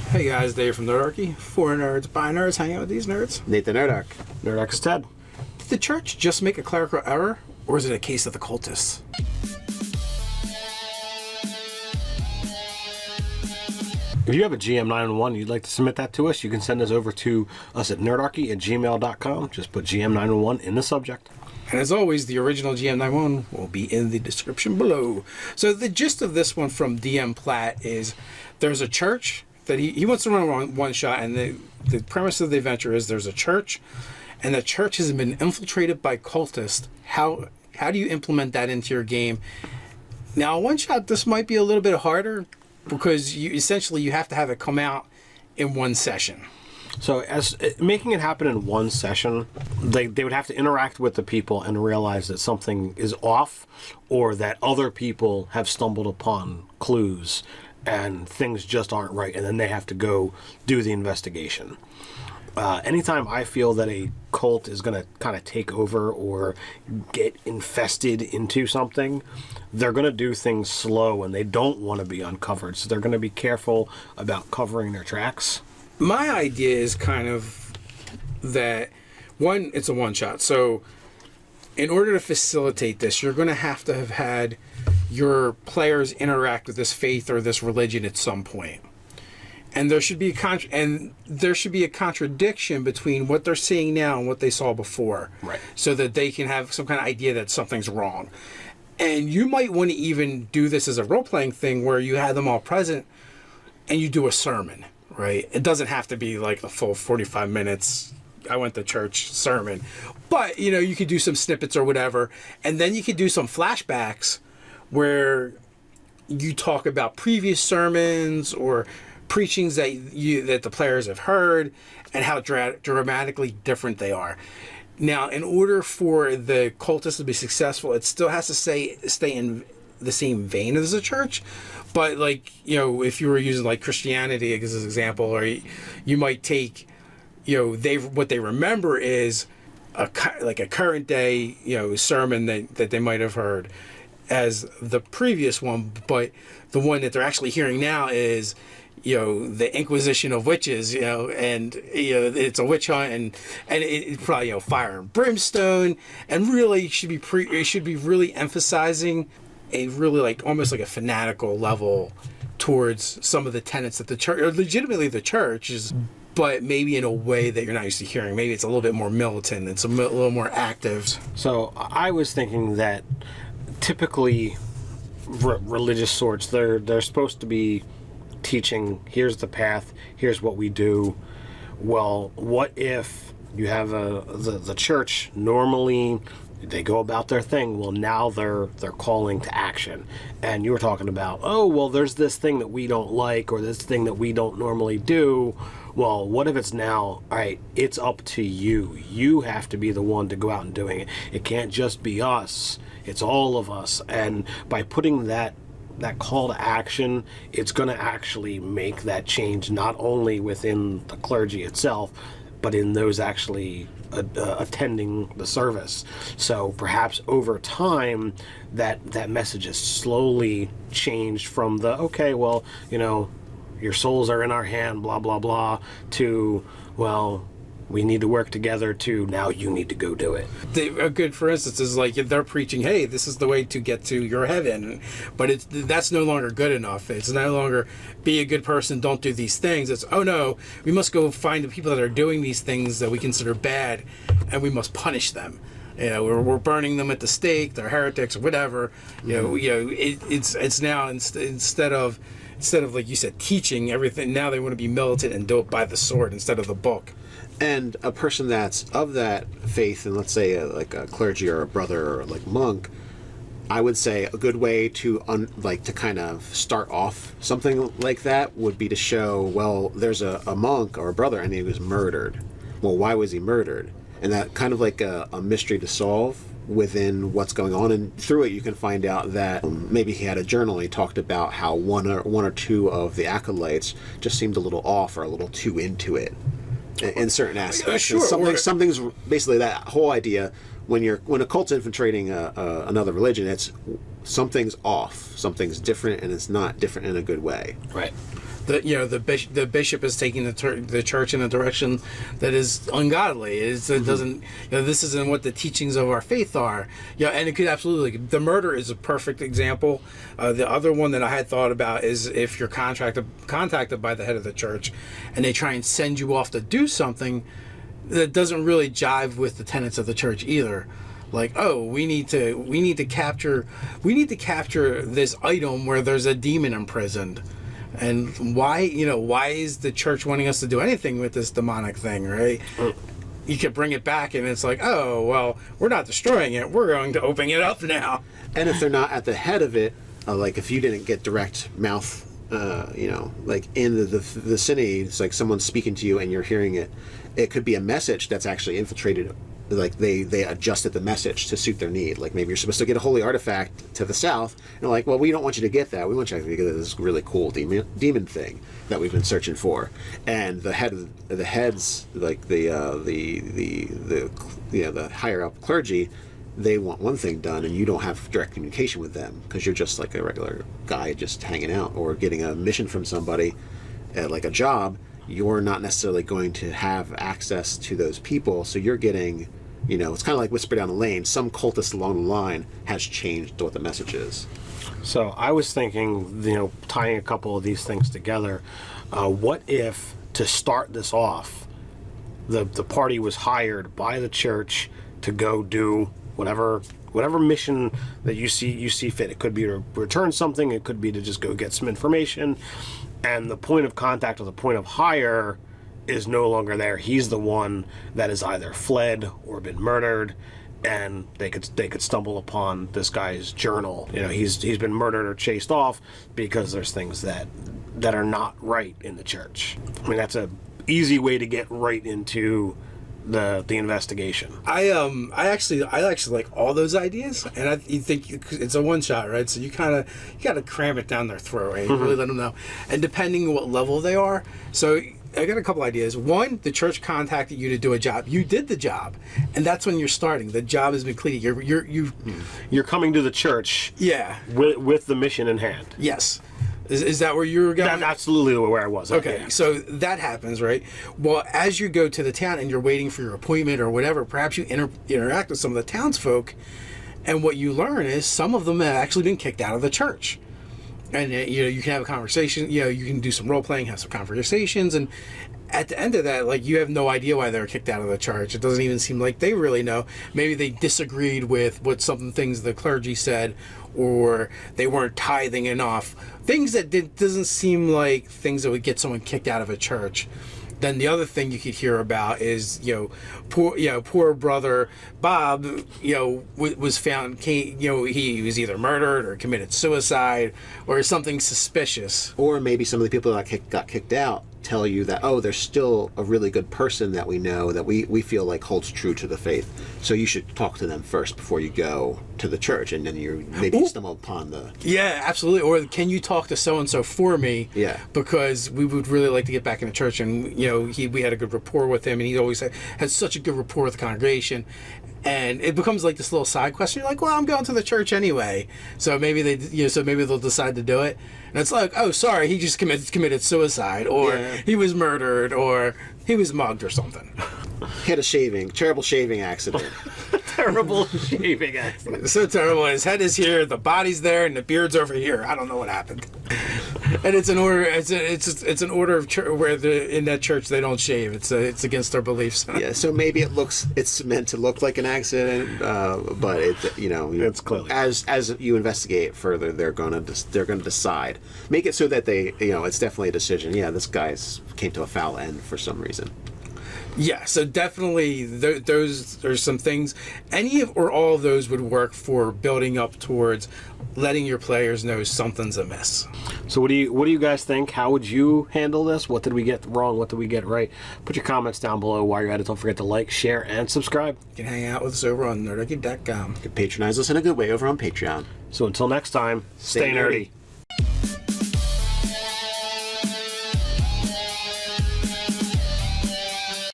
Hey guys, Dave from Nerdarchy. For nerds, by nerds, hanging out with these nerds. Nathan Nerdark. Nerdarchy is Ted. Did the church just make a clerical error, or is it a case of the cultists? If you have a GM911 you'd like to submit that to us, you can send us over to us at nerdarchy@gmail.com. Just put GM911 in the subject. And as always, the original GM91 will be in the description below. So the gist of this one from DM Platt is there's a church that he wants to run one shot, and the premise of the adventure is there's a church, and the church has been infiltrated by cultists. How do you implement that into your game? Now, one shot, this might be a little bit harder because you have to have it come out in one session. So as making it happen in one session, they would have to interact with the people and realize that something is off, or that other people have stumbled upon clues and things just aren't right, and then they have to go do the investigation. Anytime I feel that a cult is going to kind of take over or get infested into something, they're going to do things slow and they don't want to be uncovered. So they're going to be careful about covering their tracks. My idea is kind of that, one, it's a one-shot. So in order to facilitate this, you're going to have had your players interact with this faith or this religion at some point. And there should be a contradiction between what they're seeing now and what they saw before. Right. So that they can have some kind of idea that something's wrong. And you might want to even do this as a role-playing thing where you have them all present and you do a sermon, right? It doesn't have to be like the full 45 minutes, I went to church sermon. But, you could do some snippets or whatever. And then you could do some flashbacks where you talk about previous sermons or preachings that the players have heard and how dramatically different they are. Now, in order for the cultists to be successful, it still has to stay in the same vein as the church. But if you were using like Christianity as an example, or you might take, what they remember is a current day, sermon that they might have heard as the previous one, but the one that they're actually hearing now is, the Inquisition of witches, and it's a witch hunt, and it's probably fire and brimstone, and really it should be really emphasizing a really almost like a fanatical level towards some of the tenets that the church, or legitimately the church is, but maybe in a way that you're not used to hearing. Maybe it's a little bit more militant. It's a little more active. So I was thinking that typically religious sorts, they're supposed to be teaching, here's the path, here's what we do. Well, what if you have the church, normally they go about their thing, well now they're calling to action, and you were talking about, oh well, there's this thing that we don't like, or this thing that we don't normally do. Well, what if it's now, all right, it's up to you have to be the one to go out and doing it. It can't just be us, it's all of us. And by putting that call to action, it's going to actually make that change, not only within the clergy itself, but in those actually attending the service. So perhaps over time, that message is slowly changed from the, okay, well, your souls are in our hand, blah, blah, blah, to, well, we need to work together, to now you need to go do it. A good, for instance, is they're preaching, hey, this is the way to get to your heaven, but that's no longer good enough. It's no longer be a good person, don't do these things. It's, oh no, we must go find the people that are doing these things that we consider bad, and we must punish them. We're burning them at the stake. They're heretics or whatever. It's now instead of like you said, teaching everything, now they want to be militant and do it by the sword instead of the book. And a person that's of that faith, and let's say like a clergy or a brother or like monk, I would say a good way to to kind of start off something like that would be to show, well, there's a monk or a brother and he was murdered. Well, why was he murdered? And that kind of like a mystery to solve within what's going on, and through it you can find out that maybe he had a journal and he talked about how one or two of the acolytes just seemed a little off or a little too into it in certain aspects. Sure. Something's basically that whole idea. When a cult's infiltrating another religion, it's something's off, something's different, and it's not different in a good way. Right. the bishop is taking the church in a direction that is ungodly. It doesn't, this isn't what the teachings of our faith are. And it could absolutely, the murder is a perfect example. The other one that I had thought about is if you're contacted by the head of the church and they try and send you off to do something that doesn't really jive with the tenets of the church either. Like, oh, we need to capture this item where there's a demon imprisoned. And why is the church wanting us to do anything with this demonic thing, right? You could bring it back and it's like, oh, well, we're not destroying it. We're going to open it up now. And if they're not at the head of it, like if you didn't get direct mouth, like in the vicinity, it's like someone's speaking to you and you're hearing it. It could be a message that's actually infiltrated. Like they adjusted the message to suit their need. Like maybe you're supposed to get a holy artifact to the south, and they're like, well, we don't want you to get that. We want you to get this really cool demon thing that we've been searching for. And the heads, like the higher up clergy, they want one thing done, and you don't have direct communication with them because you're just like a regular guy just hanging out or getting a mission from somebody, like a job. You're not necessarily going to have access to those people, so you're getting, it's kind of like whisper down the lane. Some cultist along the line has changed what the message is. So I was thinking, tying a couple of these things together, what if, to start this off, the party was hired by the church to go do whatever mission that you see fit. It could be to return something, it could be to just go get some information, and the point of contact or the point of hire is no longer there. He's the one that is either fled or been murdered, and they could stumble upon this guy's journal. He's been murdered or chased off because there's things that are not right in the church. I mean, that's a easy way to get right into the investigation. I actually like all those ideas, and you think it's a one shot, right? So you got to cram it down their throat, right? You really let them know, and depending on what level they are. So I got a couple ideas. One, the church contacted you to do a job. You did the job, and that's when you're starting. The job has been completed. You're coming to the church. Yeah. With the mission in hand. Yes. Is that where you were going? That's absolutely where I was. Okay, so that happens, right? Well, as you go to the town and you're waiting for your appointment or whatever, perhaps you interact with some of the townsfolk, and what you learn is some of them have actually been kicked out of the church. And you can have a conversation. You can do some role playing, have some conversations, and at the end of that, like, you have no idea why they were kicked out of the church. It doesn't even seem like they really know. Maybe they disagreed with what some things the clergy said, or they weren't tithing enough. Things that doesn't seem like things that would get someone kicked out of a church. Then the other thing you could hear about is, poor brother Bob, was found, he was either murdered or committed suicide or something suspicious. Or maybe some of the people that got kicked out tell you that, oh, there's still a really good person that we know that we feel like holds true to the faith. So you should talk to them first before you go to the church, and then you stumble upon the... Yeah, absolutely. Or can you talk to so-and-so for me? Yeah. Because we would really like to get back in the church, and, we had a good rapport with him, and he always had such a good rapport with the congregation. And it becomes like this little side question. You're like, well, I'm going to the church anyway. So maybe they'll decide to do it. And it's like, oh, sorry, he just committed suicide, or he was murdered, or he was mugged or something. He had a terrible shaving accident. Terrible shaving accident. So terrible. His head is here, the body's there, and the beard's over here. I don't know what happened. And it's an order. It's an order of church where in that church they don't shave. It's against their beliefs. Yeah. So maybe it's meant to look like an accident, but it's clearly, as you investigate further, they're gonna decide. Make it so that they it's definitely a decision. Yeah, this guy's came to a foul end for some reason. Yeah, so definitely those are some things. Any of or all of those would work for building up towards letting your players know something's amiss. So what do you guys think? How would you handle this? What did we get wrong? What did we get right? Put your comments down below while you're at it. Don't forget to like, share, and subscribe. You can hang out with us over on Nerdarchy.com. You can patronize us in a good way over on Patreon. So until next time, stay nerdy.